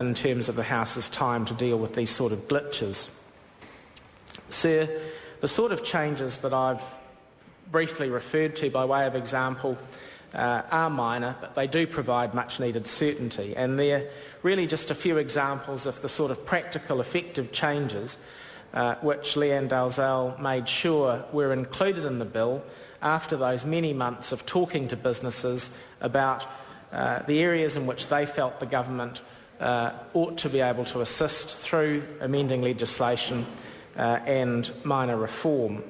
in terms of the House's time to deal with these sort of glitches. Sir, the sort of changes that I've briefly referred to by way of example are minor, but they do provide much needed certainty, and they're really just a few examples of the sort of practical effective changes which Leanne Dalzell made sure were included in the bill after those many months of talking to businesses about the areas in which they felt the government ought to be able to assist through amending legislation and minor reform.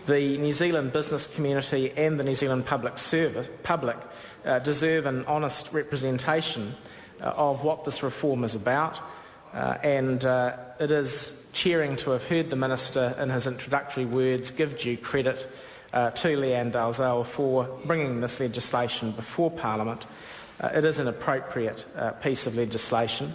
The New Zealand business community and the New Zealand public deserve an honest representation of what this reform is about, and it is cheering to have heard the Minister in his introductory words give due credit to Leanne Dalzell for bringing this legislation before Parliament. It is an appropriate piece of legislation.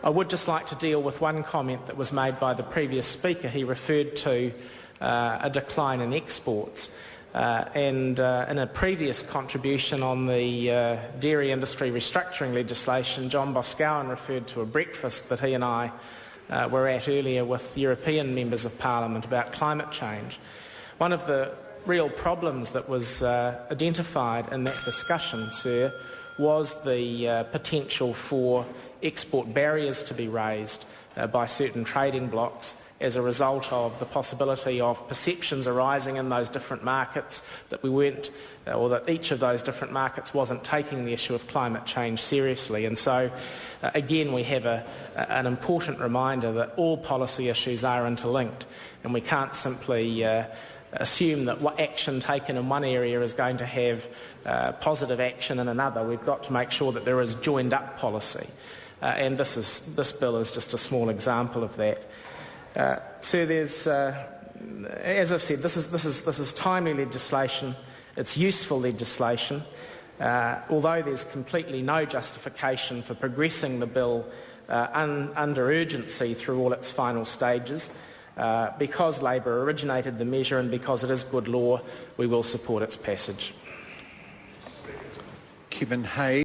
I would just like to deal with one comment that was made by the previous speaker. He referred to a decline in exports, and in a previous contribution on the dairy industry restructuring legislation, John Boscawen referred to a breakfast that he and I were at earlier with European members of Parliament about climate change. One of the real problems that was identified in that discussion, sir, was the potential for export barriers to be raised by certain trading blocs as a result of the possibility of perceptions arising in those different markets that we weren't, or that each of those different markets wasn't taking the issue of climate change seriously. And so, again, we have an important reminder that all policy issues are interlinked, and we can't simply assume that what action taken in one area is going to have positive action in another. We've got to make sure that there is joined-up policy, and this bill is just a small example of that. Sir, there's, as I've said, this is timely legislation. It's useful legislation. Although there's completely no justification for progressing the bill under urgency through all its final stages, because Labor originated the measure and because it is good law, we will support its passage. Kevin Hay.